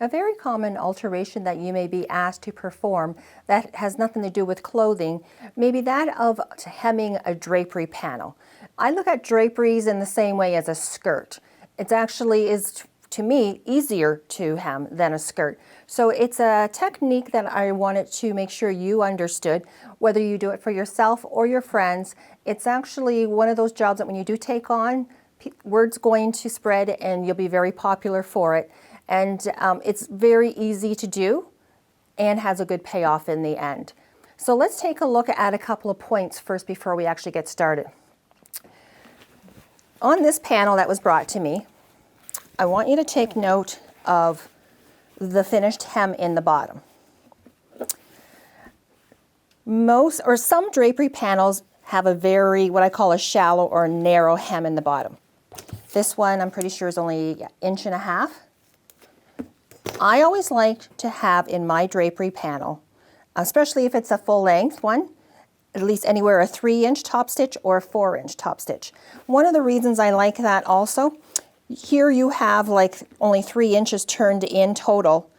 A very common alteration that you may be asked to perform that has nothing to do with clothing may be that of hemming a drapery panel. I look at draperies in the same way as a skirt. It actually is, to me, easier to hem than a skirt. So it's a technique that I wanted to make sure you understood, whether you do it for yourself or your friends. It's actually one of those jobs that when you do take on, word's going to spread and you'll be very popular for it. And it's very easy to do and has a good payoff in the end. So let's take a look at a couple of points first before we actually get started. On this panel that was brought to me, I want you to take note of the finished hem in the bottom. Most or some drapery panels have a very, what I call a shallow or narrow hem in the bottom. This one I'm pretty sure is only 1.5 inches. I always like to have in my drapery panel, especially if it's a full length one, at least anywhere a 3-inch top stitch or a 4-inch top stitch. One of the reasons I like that also, here you have like only 3 inches turned in total.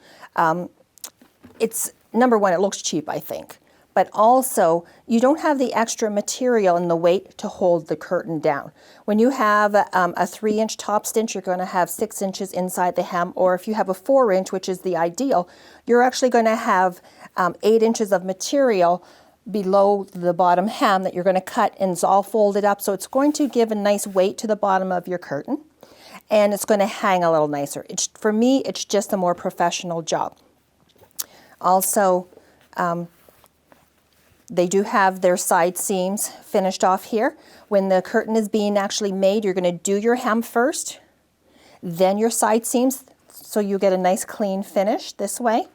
It's number one, it looks cheap, I think, but also you don't have the extra material and the weight to hold the curtain down. When you have a 3-inch top stitch, you're going to have 6 inches inside the hem, or if you have a 4-inch, which is the ideal, you're actually going to have 8 inches of material below the bottom hem that you're going to cut, and it's all folded up, so it's going to give a nice weight to the bottom of your curtain, and it's going to hang a little nicer. For me, it's just a more professional job. Also, they do have their side seams finished off here. When the curtain is being actually made, you're going to do your hem first, then your side seams, so you get a nice clean finish this way.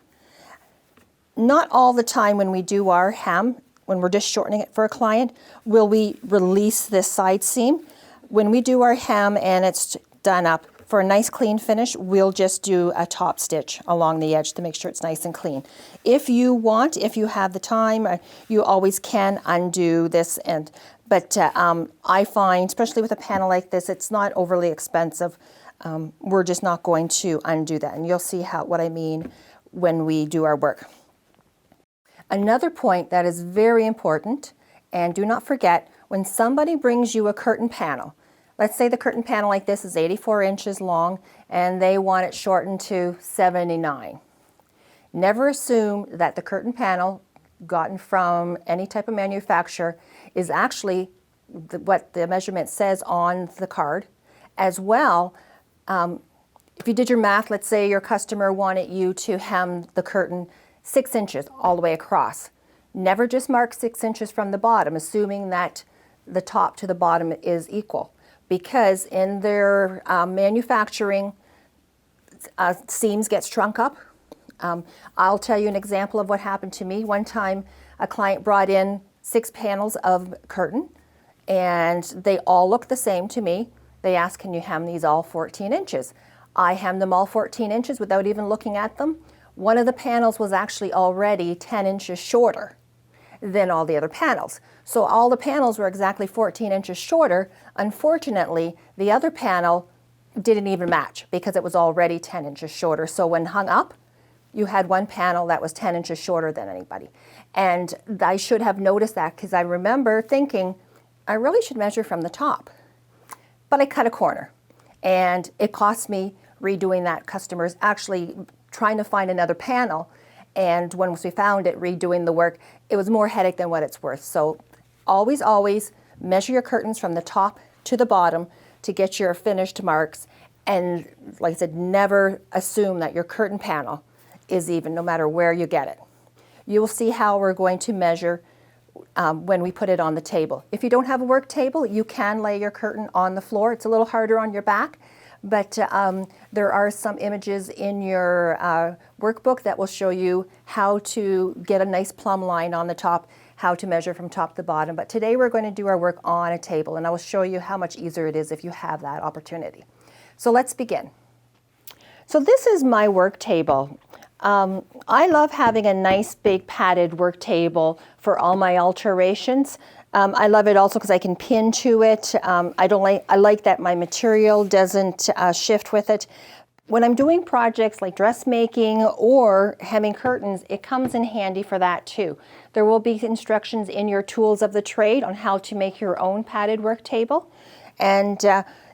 Not all the time when we do our hem, when we're just shortening it for a client, will we release this side seam. When we do our hem and it's done up, for a nice clean finish, we'll just do a top stitch along the edge to make sure it's nice and clean. If you want, if you have the time, you always can undo this. But I find, especially with a panel like this, it's not overly expensive. We're just not going to undo that. And you'll see what I mean when we do our work. Another point that is very important, and do not forget, when somebody brings you a curtain panel, let's say the curtain panel like this is 84 inches long and they want it shortened to 79. Never assume that the curtain panel gotten from any type of manufacturer is actually what the measurement says on the card. As well, if you did your math, let's say your customer wanted you to hem the curtain 6 inches all the way across. Never just mark 6 inches from the bottom, assuming that the top to the bottom is equal. Because in their manufacturing, seams get shrunk up. I'll tell you an example of what happened to me. One time a client brought in 6 panels of curtain and they all looked the same to me. They asked, can you hem these all 14 inches? I hemmed them all 14 inches without even looking at them. One of the panels was actually already 10 inches shorter than all the other panels. So all the panels were exactly 14 inches shorter. Unfortunately, the other panel didn't even match because it was already 10 inches shorter. So when hung up, you had one panel that was 10 inches shorter than anybody. And I should have noticed that because I remember thinking, I really should measure from the top. But I cut a corner and it cost me redoing that. Customers actually trying to find another panel. And once we found it, redoing the work, it was more headache than what it's worth. So always, always measure your curtains from the top to the bottom to get your finished marks. And like I said, never assume that your curtain panel is even, no matter where you get it. You will see how we're going to measure when we put it on the table. If you don't have a work table, you can lay your curtain on the floor. It's a little harder on your back. But there are some images in your workbook that will show you how to get a nice plumb line on the top, how to measure from top to bottom. But today we're going to do our work on a table, and I will show you how much easier it is if you have that opportunity. So let's begin. So this is my work table. I love having a nice big padded work table for all my alterations. I love it also because I can pin to it. I like that my material doesn't shift with it. When I'm doing projects like dressmaking or hemming curtains, it comes in handy for that too. There will be instructions in your tools of the trade on how to make your own padded work table. And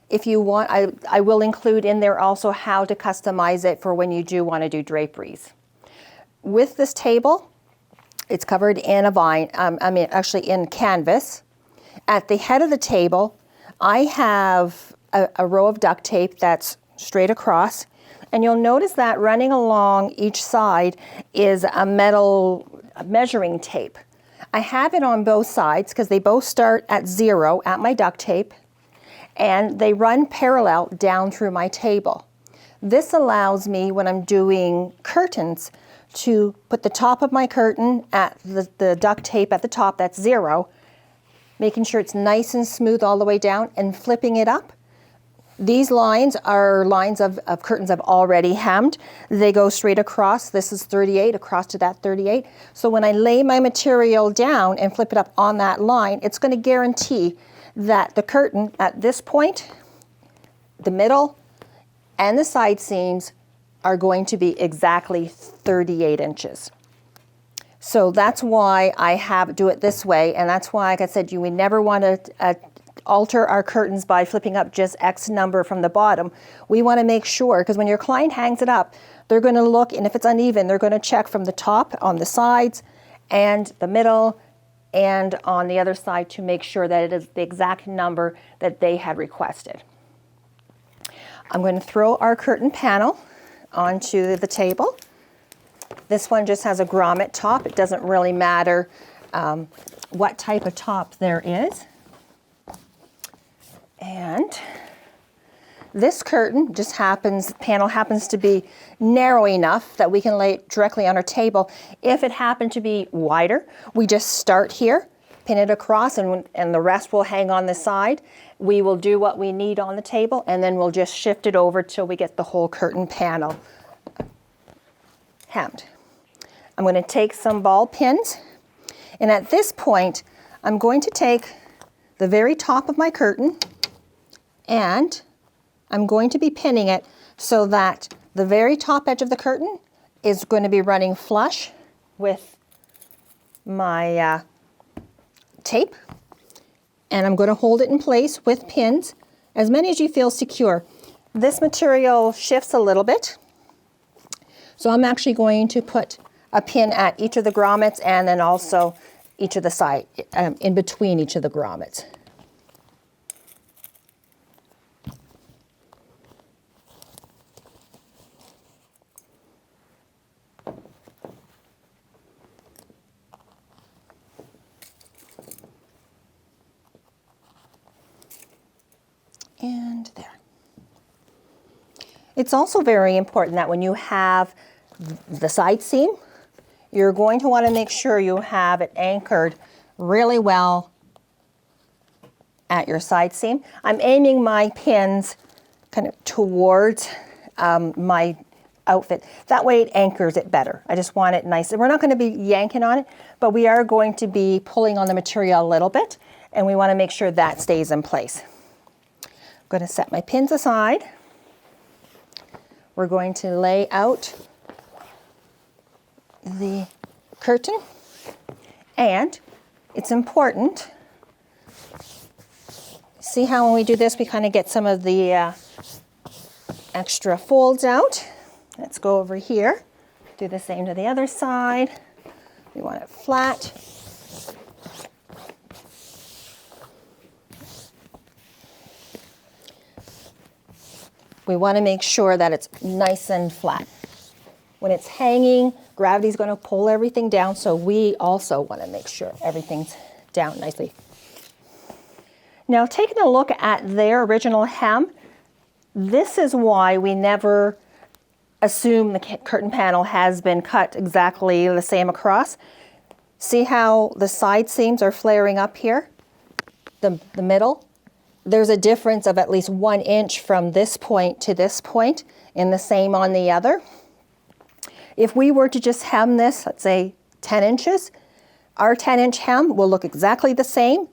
if you want, I will include in there also how to customize it for when you do want to do draperies. With this table, it's covered in actually in canvas. At the head of the table, I have a row of duct tape that's straight across, and you'll notice that running along each side is a metal measuring tape. I have it on both sides because they both start at 0 at my duct tape, and they run parallel down through my table. This allows me, when I'm doing curtains, to put the top of my curtain at the duct tape at the top, that's 0, making sure it's nice and smooth all the way down, and flipping it up. These lines are lines of curtains I've already hemmed. They go straight across. This is 38, across to that 38. So when I lay my material down and flip it up on that line, it's going to guarantee that the curtain at this point, the middle, and the side seams are going to be exactly 38 inches. So that's why I do it this way, and that's why, like I said, you would never want to alter our curtains by flipping up just X number from the bottom. We want to make sure, because when your client hangs it up, they're going to look, and if it's uneven, they're going to check from the top, on the sides, and the middle, and on the other side to make sure that it is the exact number that they had requested. I'm going to throw our curtain panel onto the table. This one just has a grommet top. It doesn't really matter what type of top there is. And this curtain panel happens to be narrow enough that we can lay it directly on our table. If it happened to be wider, we just start here, pin it across, and the rest will hang on the side. We will do what we need on the table, and then we'll just shift it over till we get the whole curtain panel hemmed. I'm going to take some ball pins, and at this point, I'm going to take the very top of my curtain, and I'm going to be pinning it so that the very top edge of the curtain is going to be running flush with my tape. And I'm going to hold it in place with pins, as many as you feel secure. This material shifts a little bit, so I'm actually going to put a pin at each of the grommets and then also each of the side, in between each of the grommets. And there. It's also very important that when you have the side seam, you're going to want to make sure you have it anchored really well at your side seam. I'm aiming my pins kind of towards my outfit. That way it anchors it better. I just want it nice. We're not going to be yanking on it, but we are going to be pulling on the material a little bit, and we want to make sure that stays in place. I'm going to set my pins aside. We're going to lay out the curtain, and it's important. See how when we do this, we kind of get some of the extra folds out. Let's go over here. Do the same to the other side. We want it flat. We want to make sure that it's nice and flat. When it's hanging, gravity's going to pull everything down, so we also want to make sure everything's down nicely. Now, taking a look at their original hem, this is why we never assume the curtain panel has been cut exactly the same across. See how the side seams are flaring up here? The middle? There's a difference of at least 1 inch from this point to this point, and the same on the other. If we were to just hem this, let's say 10 inches, our 10-inch hem will look exactly the same,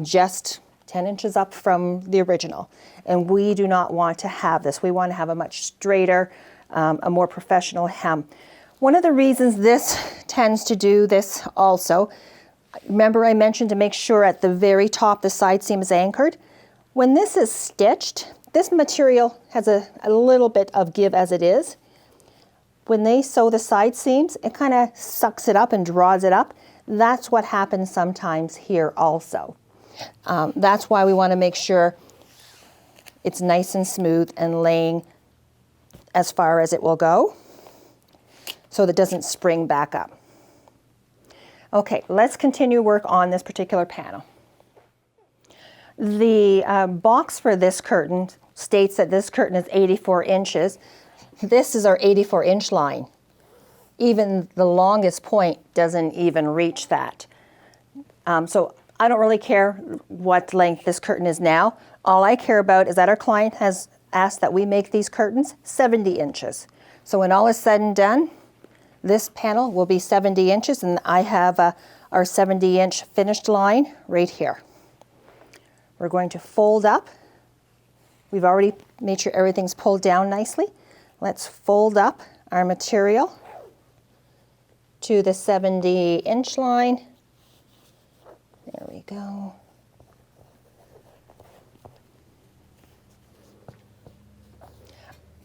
just 10 inches up from the original. And we do not want to have this. We want to have a much straighter, a more professional hem. One of the reasons this tends to do this also, remember I mentioned to make sure at the very top the side seam is anchored. When this is stitched, this material has a little bit of give as it is. When they sew the side seams, it kind of sucks it up and draws it up. That's what happens sometimes here also. That's why we want to make sure it's nice and smooth and laying as far as it will go, so that it doesn't spring back up. Okay, let's continue work on this particular panel. The box for this curtain states that this curtain is 84 inches. This is our 84-inch line. Even the longest point doesn't even reach that. So I don't really care what length this curtain is now. All I care about is that our client has asked that we make these curtains 70 inches. So when all is said and done, this panel will be 70 inches, and I have our 70-inch finished line right here. We're going to fold up. We've already made sure everything's pulled down nicely. Let's fold up our material to the 70-inch line. There we go.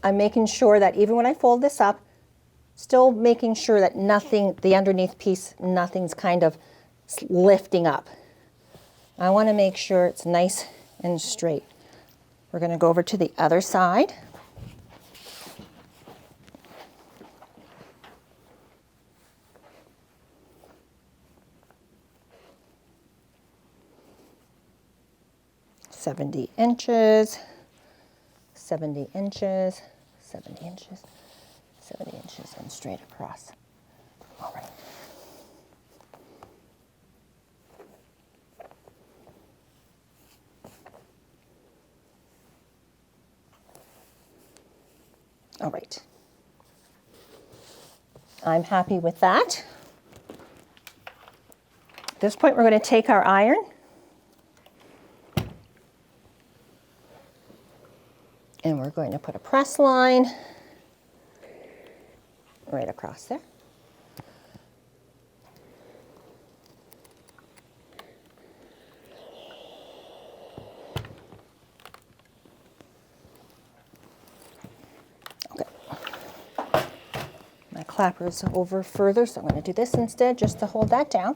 I'm making sure that even when I fold this up, still making sure that nothing, the underneath piece, nothing's kind of lifting up. I want to make sure it's nice and straight. We're going to go over to the other side. "70 inches, 70 inches, 70 inches, 70 inches, and straight across." All right. All right. I'm happy with that. At this point, we're going to take our iron and we're going to put a press line right across there. Clapper's over further, so I'm going to do this instead just to hold that down.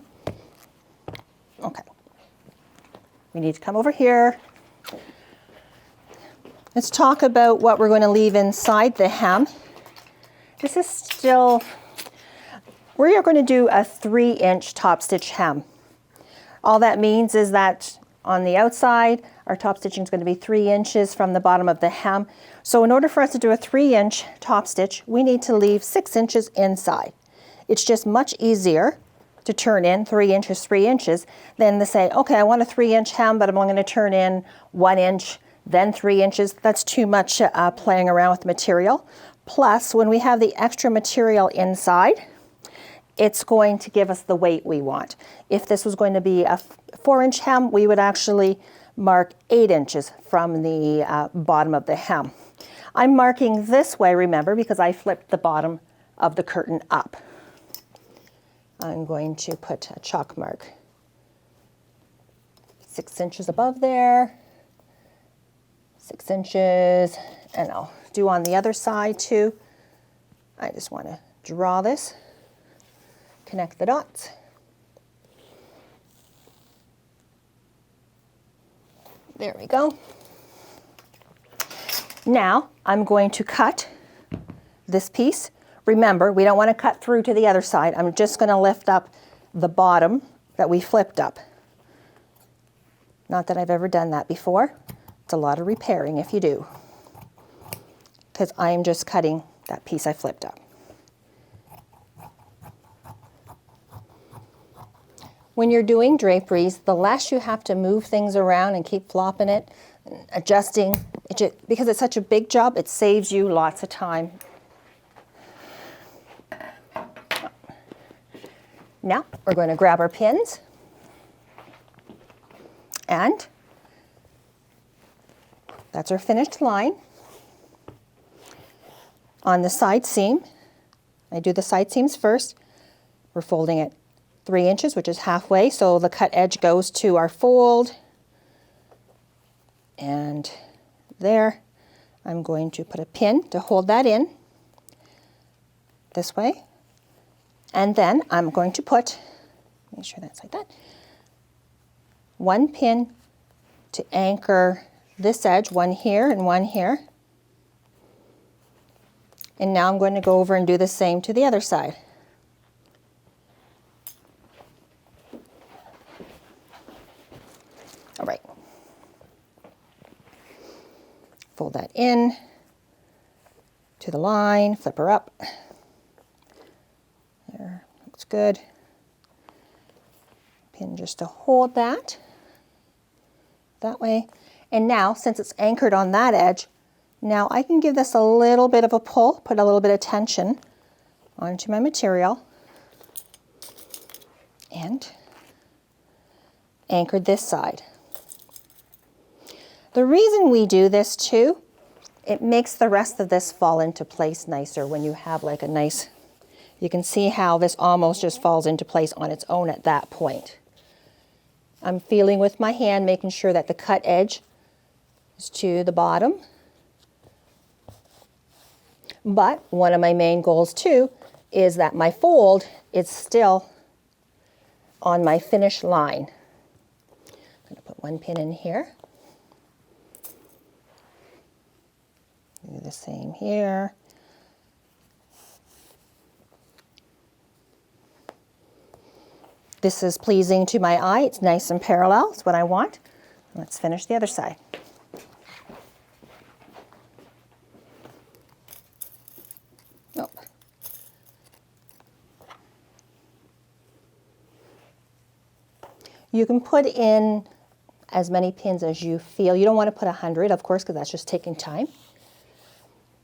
Okay. We need to come over here. Let's talk about what we're going to leave inside the hem. This is still, we are going to do a 3-inch top stitch hem. All that means is that on the outside, our top stitching is going to be 3 inches from the bottom of the hem. So in order for us to do a 3-inch top stitch, we need to leave 6 inches inside. It's just much easier to turn in 3 inches, 3 inches, than to say, okay, I want a 3-inch hem, but I'm only going to turn in 1 inch, then 3 inches. That's too much playing around with material. Plus, when we have the extra material inside, it's going to give us the weight we want. If this was going to be a 4-inch hem, we would actually mark 8 inches from the bottom of the hem. I'm marking this way, remember, because I flipped the bottom of the curtain up. I'm going to put a chalk mark 6 inches above there, 6 inches, and I'll do on the other side too. I just want to draw this, connect the dots. There we go. Now I'm going to cut this piece. Remember, we don't want to cut through to the other side. I'm just going to lift up the bottom that we flipped up. Not that I've ever done that before. It's a lot of repairing if you do, because I am just cutting that piece I flipped up. When you're doing draperies, the less you have to move things around and keep flopping it, adjusting, because it's such a big job, it saves you lots of time. Now we're going to grab our pins and That's our finished line. On the side seam, I do the side seams first. We're folding it 3 inches, which is halfway, so the cut edge goes to our fold. And there, I'm going to put a pin to hold that in this way. And then I'm going to put, make sure that's like that, 1 pin to anchor this edge, 1 here and 1 here. And now I'm going to go over and do the same to the other side. All right. Fold that in to the line, flip her up. There, looks good. Pin just to hold that way. And now, since it's anchored on that edge, now I can give this a little bit of a pull, put a little bit of tension onto my material, and anchor this side. The reason we do this too, it makes the rest of this fall into place nicer when you have like a nice, you can see how this almost just falls into place on its own at that point. I'm feeling with my hand, making sure that the cut edge is to the bottom. But one of my main goals too is that my fold is still on my finish line. I'm going to put 1 pin in here. Do the same here. This is pleasing to my eye. It's nice and parallel. It's what I want. Let's finish the other side. Oh. You can put in as many pins as you feel. You don't want to put 100, of course, because that's just taking time.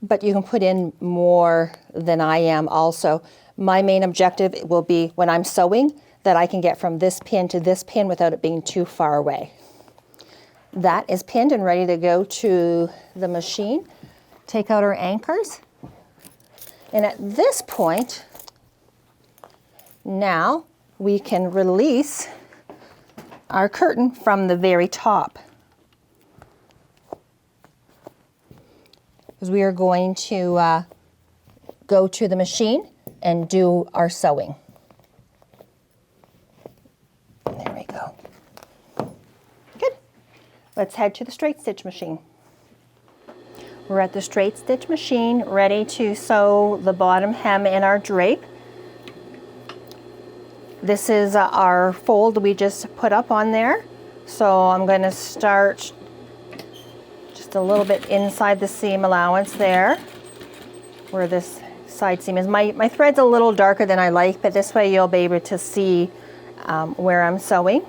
But you can put in more than I am also. My main objective will be when I'm sewing that I can get from this pin to this pin without it being too far away. That is pinned and ready to go to the machine. Take out our anchors. And at this point, now we can release our curtain from the very top. Because we are going to go to the machine and do our sewing. There we go. Good. Let's head to the straight stitch machine. We're at the straight stitch machine, ready to sew the bottom hem in our drape. This is our fold we just put up on there. So I'm going to start just a little bit inside the seam allowance there, where this side seam is. My thread's a little darker than I like, but this way you'll be able to see where I'm sewing.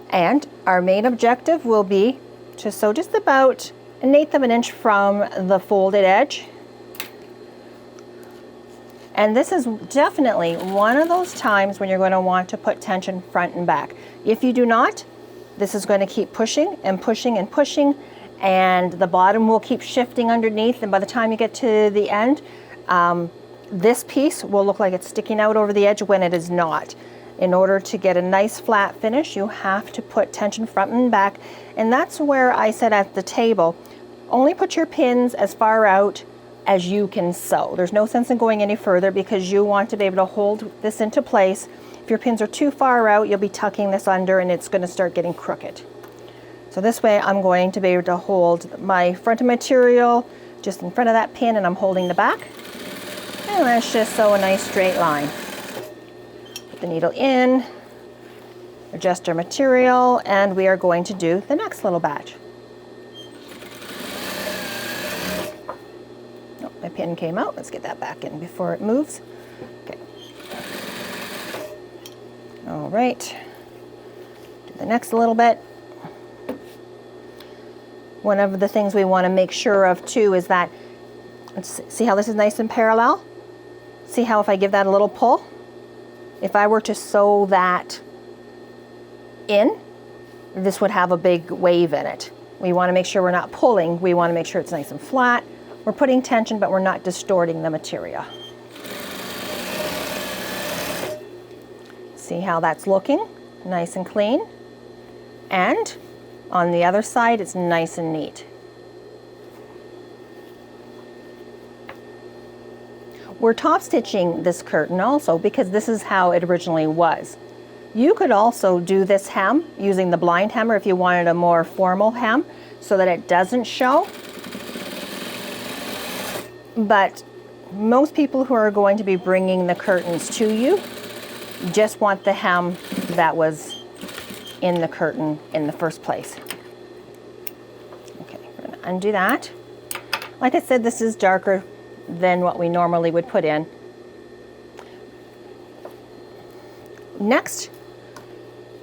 And our main objective will be to sew just about 1/8 of an inch from the folded edge. And this is definitely one of those times when you're going to want to put tension front and back. If you do not, this is going to keep pushing and pushing and pushing, and the bottom will keep shifting underneath, and by the time you get to the end, this piece will look like it's sticking out over the edge when it is not. In order to get a nice flat finish, you have to put tension front and back, and that's where I said at the table, only put your pins as far out as you can sew. There's no sense in going any further because you want to be able to hold this into place. If your pins are too far out, you'll be tucking this under and it's going to start getting crooked. So this way I'm going to be able to hold my front of material just in front of that pin, and I'm holding the back. And let's just sew a nice straight line. Put the needle in, adjust our material, and we are going to do the next little batch. Oh, my pin came out. Let's get that back in before it moves. Okay. All right. Do the next little bit. One of the things we want to make sure of too is that, let's see how this is nice and parallel? See how if I give that a little pull, if I were to sew that in, this would have a big wave in it. We want to make sure we're not pulling. We want to make sure it's nice and flat. We're putting tension, but we're not distorting the material. See how that's looking? Nice and clean. And on the other side, it's nice and neat. We're top stitching this curtain also because this is how it originally was. You could also do this hem using the blind hammer if you wanted a more formal hem so that it doesn't show. But most people who are going to be bringing the curtains to you just want the hem that was in the curtain in the first place. Okay, we're going to undo that. Like I said, this is darker than what we normally would put in. Next,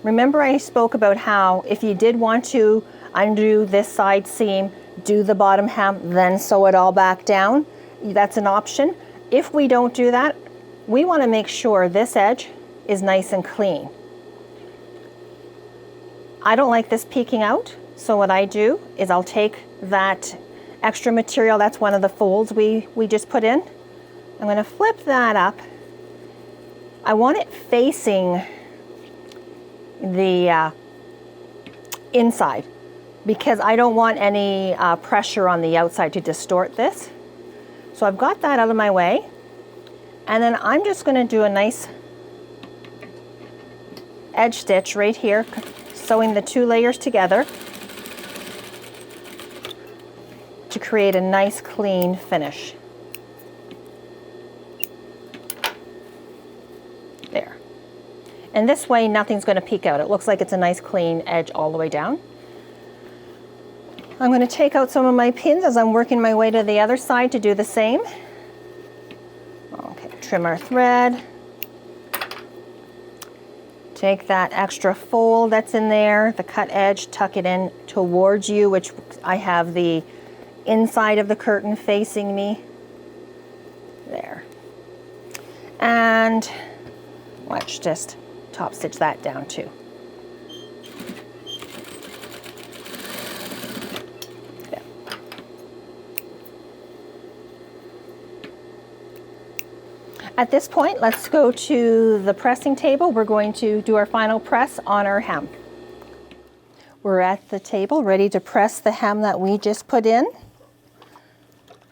remember I spoke about how if you did want to undo this side seam, do the bottom hem, then sew it all back down. That's an option. If we don't do that, we want to make sure this edge is nice and clean. I don't like this peeking out, so what I do is I'll take that extra material, that's one of the folds we just put in. I'm going to flip that up. I want it facing the inside because I don't want any pressure on the outside to distort this. So I've got that out of my way, and then I'm just going to do a nice edge stitch right here, sewing the two layers together to create a nice clean finish. There. And this way nothing's going to peek out. It looks like it's a nice clean edge all the way down. I'm going to take out some of my pins as I'm working my way to the other side to do the same. Okay, trim our thread. Take that extra fold that's in there, the cut edge, tuck it in towards you, which I have the inside of the curtain facing me. There. And let's just top stitch that down too. There. At this point, let's go to the pressing table. We're going to do our final press on our hem. We're at the table ready to press the hem that we just put in.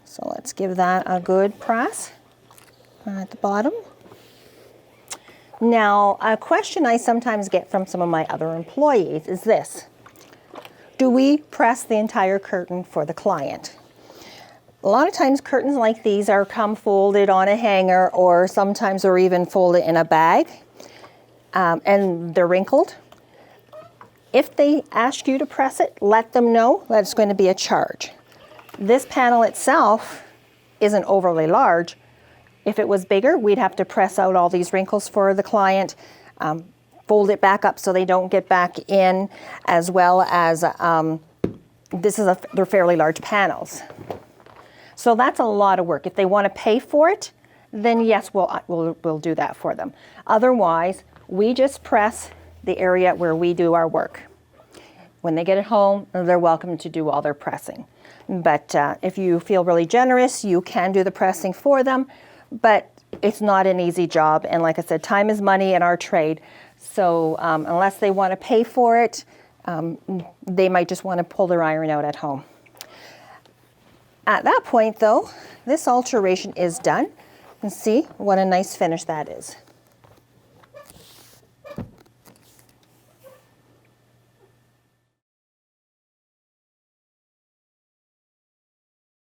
So let's give that a good press at the bottom. Now, a question I sometimes get from some of my other employees is this: do we press the entire curtain for the client? A lot of times curtains like these are come folded on a hanger, or sometimes they're even folded in a bag, and they're wrinkled. If they ask you to press it, let them know that it's going to be a charge. This panel itself isn't overly large. If it was bigger, we'd have to press out all these wrinkles for the client, fold it back up so they don't get back in, as well as they're fairly large panels. So that's a lot of work. If they want to pay for it, then yes, we'll do that for them. Otherwise, we just press the area where we do our work. When they get it home, they're welcome to do all their pressing. But if you feel really generous, you can do the pressing for them, but it's not an easy job. And like I said, time is money in our trade. So unless they want to pay for it, they might just want to pull their iron out at home. At that point though, this alteration is done. And see what a nice finish that is.